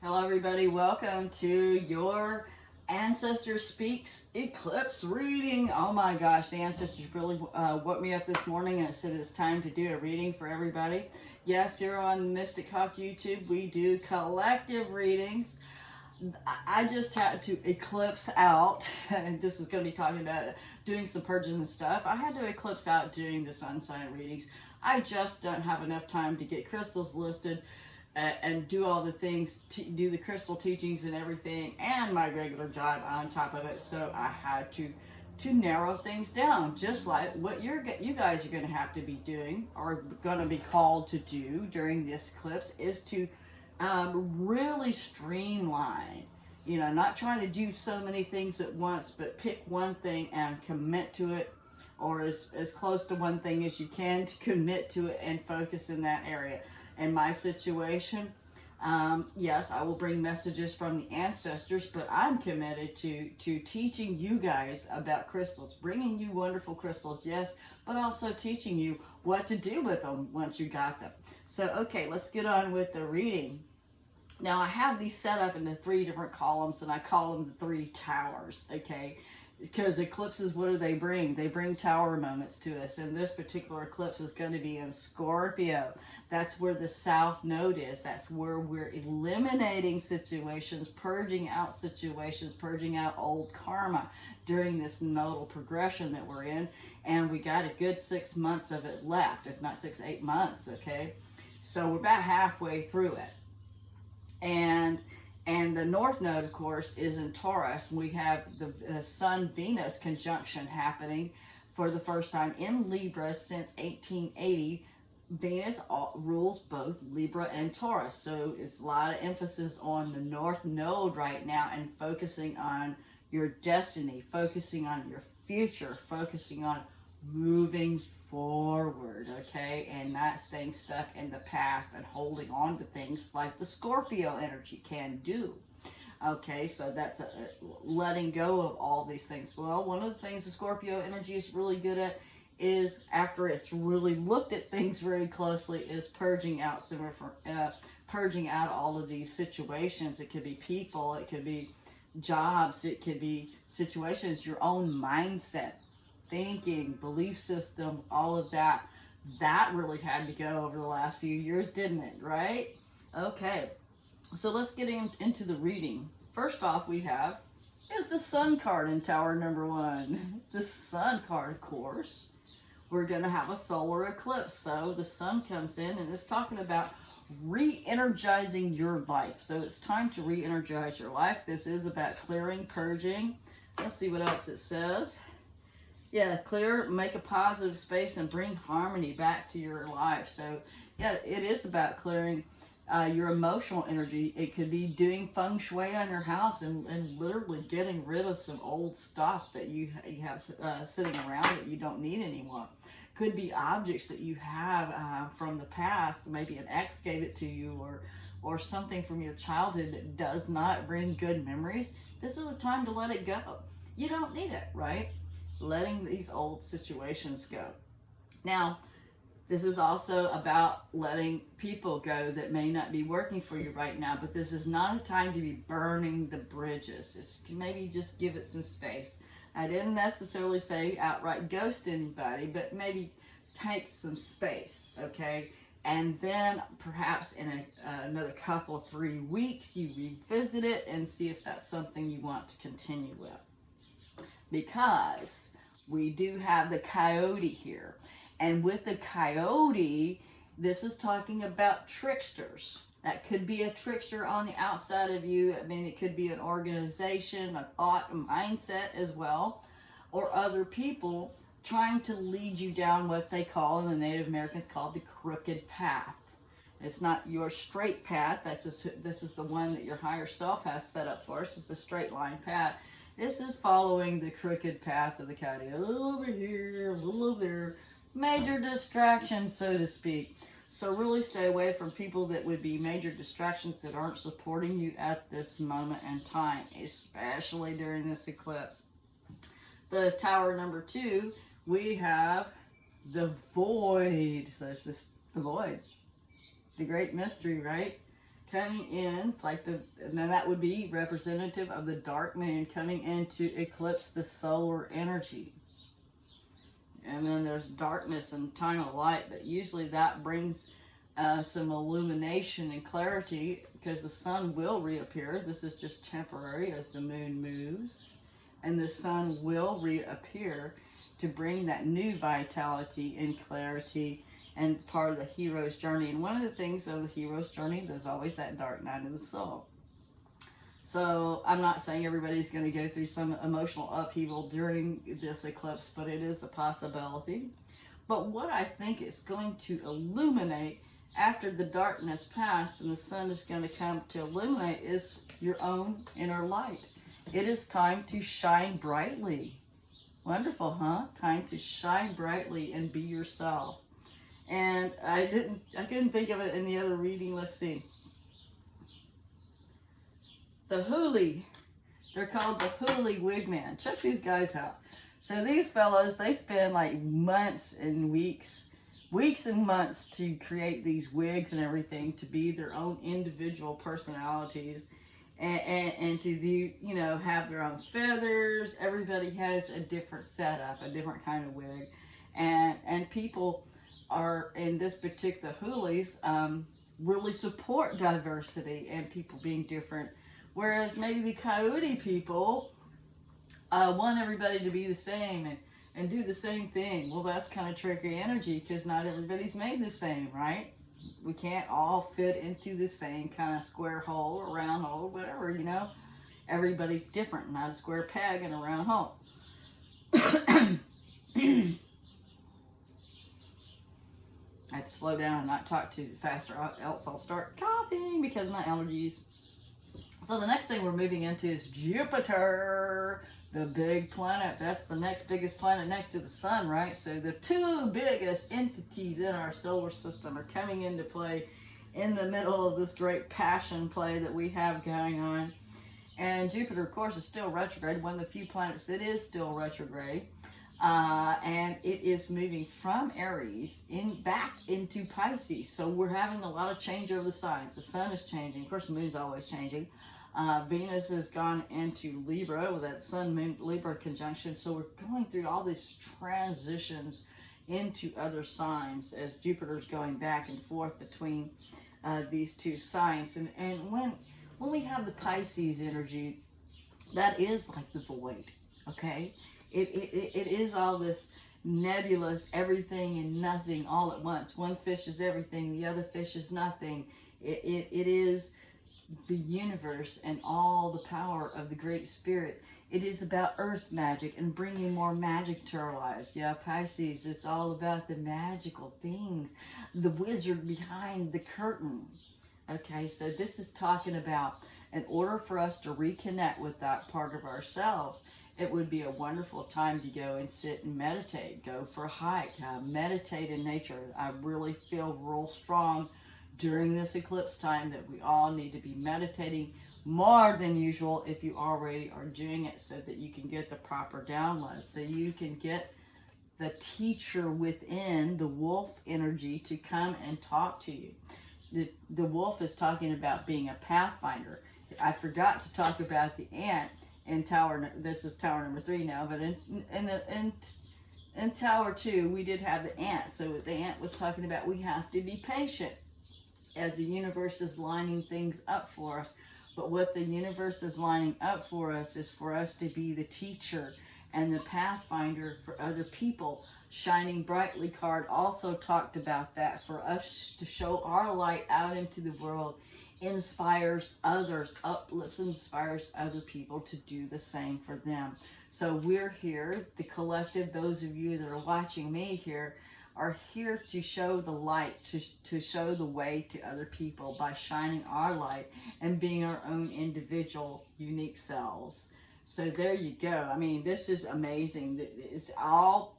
Hello everybody, welcome to your Ancestor Speaks Eclipse reading. Oh my gosh, the ancestors really woke me up this morning and said it's time to do a reading for everybody. Yes, here on Mystic Hawk YouTube, we do collective readings. I just had to eclipse out, and this is going to be talking about doing some purges and stuff. I had to eclipse out doing the sun sign readings. I just don't have enough time to get crystals listed and do all the things, do the crystal teachings and everything, and my regular job on top of it. So I had to narrow things down, just like what you guys are going to have to be doing, or going to be called to do during this eclipse, is to really streamline. You know, not trying to do so many things at once, but pick one thing and commit to it, or as close to one thing as you can to commit to it and focus in that area. In my situation, yes, I will bring messages from the ancestors, but I'm committed to teaching you guys about crystals, bringing you wonderful crystals, yes, but also teaching you what to do with them once you got them. So, okay, let's get on with the reading. Now, I have these set up into 3 different columns, and I call them the 3 towers, okay? Because eclipses, what do they bring? They bring tower moments to us. And this particular eclipse is going to be in Scorpio. That's where the South Node is. That's where we're eliminating situations, purging out old karma during this nodal progression that we're in. And we got a good 6 months of it left, if not 6, 8 months, okay? So we're about halfway through it. And the North Node, of course, is in Taurus. We have the Sun-Venus conjunction happening for the first time in Libra since 1880. Venus rules both Libra and Taurus. So it's a lot of emphasis on the North Node right now and focusing on your destiny, focusing on your future, focusing on moving forward, okay, and not staying stuck in the past and holding on to things like the Scorpio energy can do. Okay, so that's letting go of all these things. Well, one of the things the Scorpio energy is really good at is, after it's really looked at things very closely, is purging out purging out all of these situations. It could be people, it could be jobs, it could be situations, your own mindset, thinking, belief system, all of that really had to go over the last few years, didn't it? Right? Okay, so let's get into the reading. First off, we have is the Sun card in tower number 1. The Sun card, of course. We're going to have a solar eclipse, so the Sun comes in and it's talking about re-energizing your life. So it's time to re-energize your life. This is about clearing, purging. Let's see what else it says. Yeah, clear, make a positive space, and bring harmony back to your life. So, yeah, it is about clearing your emotional energy. It could be doing feng shui on your house and literally getting rid of some old stuff that you have sitting around that you don't need anymore. Could be objects that you have from the past. Maybe an ex gave it to you, or something from your childhood that does not bring good memories. This is a time to let it go. You don't need it, right? Letting these old situations go. Now, this is also about letting people go that may not be working for you right now, but this is not a time to be burning the bridges. It's maybe just give it some space. I didn't necessarily say outright ghost anybody, but maybe take some space, okay? And then perhaps in another couple, 3 weeks, you revisit it and see if that's something you want to continue with. Because we do have the coyote here. And with the coyote, this is talking about tricksters. That could be a trickster on the outside of you. I mean, it could be an organization, a thought, a mindset as well, or other people trying to lead you down what they call, and the Native Americans called, the crooked path. It's not your straight path. This is the one that your higher self has set up for us. It's a straight line path. This is following the crooked path of the coyote. A little over here, a little over there. Major distractions, so to speak. So really stay away from people that would be major distractions that aren't supporting you at this moment in time, especially during this eclipse. The tower number 2, we have the void. So it's just the void. The great mystery, right? coming in, and then that would be representative of the dark moon coming in to eclipse the solar energy. And then there's darkness and time of light, but usually that brings some illumination and clarity, because the sun will reappear. This is just temporary as the moon moves, and the sun will reappear to bring that new vitality and clarity and part of the hero's journey. And one of the things of the hero's journey, there's always that dark night of the soul. So I'm not saying everybody's going to go through some emotional upheaval during this eclipse, but it is a possibility. But what I think is going to illuminate after the darkness passed and the sun is going to come to illuminate is your own inner light. It is time to shine brightly. Wonderful, huh? Time to shine brightly and be yourself. And I couldn't think of it in the other reading. Let's see. The Hooli. They're called the Hooli Wigman. Check these guys out. So these fellows, they spend like months and weeks and months to create these wigs and everything to be their own individual personalities and to do, you know, have their own feathers. Everybody has a different setup, a different kind of wig. And people are in this particular Hoolies really support diversity and people being different. Whereas maybe the Coyote people want everybody to be the same and do the same thing. Well, that's kind of tricky energy, because not everybody's made the same, right? We can't all fit into the same kind of square hole or round hole or whatever, you know? Everybody's different, not a square peg in a round hole. I have to slow down and not talk too faster, else I'll start coughing because of my allergies. So the next thing we're moving into is Jupiter, the big planet. That's the next biggest planet next to the sun, right? So the two biggest entities in our solar system are coming into play in the middle of this great passion play that we have going on. And Jupiter, of course, is still retrograde, one of the few planets that is still retrograde. And it is moving from Aries back into Pisces. So we're having a lot of change over the signs. The sun is changing. Of course, the moon's always changing. Venus has gone into Libra with that sun-moon Libra conjunction. So we're going through all these transitions into other signs as Jupiter's going back and forth between these two signs. And when we have the Pisces energy, that is like the void, okay? It is all this nebulous everything and nothing all at once. One fish is everything, the other fish is nothing. It is the universe and all the power of the Great Spirit. It is about earth magic and bringing more magic to our lives. Yeah, Pisces, it's all about the magical things, the wizard behind the curtain. Okay, so this is talking about, in order for us to reconnect with that part of ourselves, it would be a wonderful time to go and sit and meditate, go for a hike, meditate in nature. I really feel real strong during this eclipse time that we all need to be meditating more than usual if you already are doing it, so that you can get the proper download, so you can get the teacher within, the wolf energy, to come and talk to you. The wolf is talking about being a pathfinder. I forgot to talk about the ant in tower. This is tower number 3 now, but in tower 2 we did have the ant. So the ant was talking about we have to be patient as the universe is lining things up for us. But what the universe is lining up for us is for us to be the teacher and the pathfinder for other people. Shining Brightly card also talked about that, for us to show our light out into the world inspires others, uplifts, inspires other people to do the same for them. So we're here, the collective, those of you that are watching me here, are here to show the light, to show the way to other people by shining our light and being our own individual, unique selves. So there you go. I mean, this is amazing. It's all,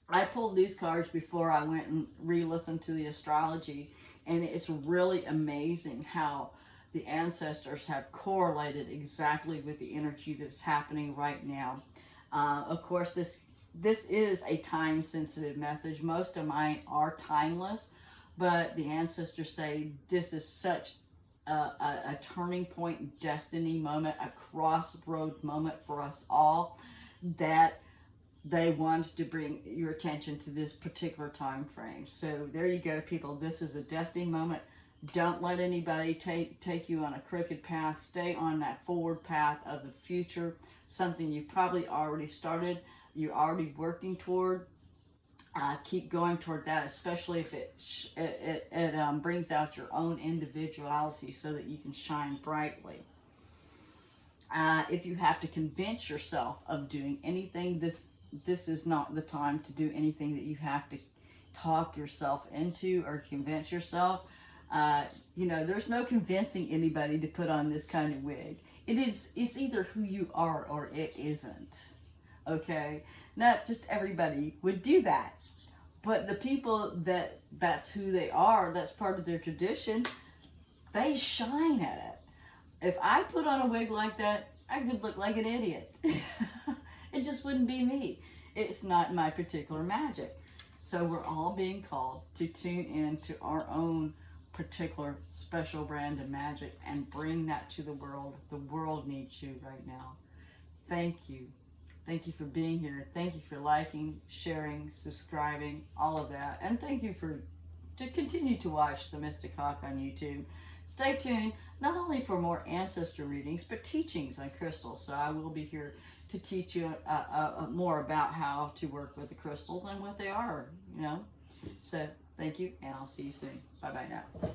I pulled these cards before I went and re-listened to the astrology, and it's really amazing how the ancestors have correlated exactly with the energy that's happening right now. Of course, this is a time-sensitive message. Most of mine are timeless, but the ancestors say this is such a turning point, destiny moment, a crossroad moment for us all, that they want to bring your attention to this particular time frame. So there you go, people. This is a destiny moment. Don't let anybody take you on a crooked path. Stay on that forward path of the future, something you probably already started, you're already working toward. Keep going toward that, especially if it brings out your own individuality so that you can shine brightly. If you have to convince yourself of doing anything, this is not the time to do anything that you have to talk yourself into or convince yourself. You know, there's no convincing anybody to put on this kind of wig. It's either who you are or it isn't. Okay? Not just everybody would do that. But the people that's who they are, that's part of their tradition, they shine at it. If I put on a wig like that, I could look like an idiot. It just wouldn't be me. It's not my particular magic. So we're all being called to tune in to our own particular special brand of magic and bring that to the world. The world needs you right now. Thank you. Thank you for being here. Thank you for liking, sharing, subscribing, all of that. And thank you to continue to watch the Mystic Hawk on YouTube. Stay tuned, not only for more ancestor readings, but teachings on crystals. So I will be here to teach you more about how to work with the crystals and what they are, you know. So thank you, and I'll see you soon. Bye-bye now.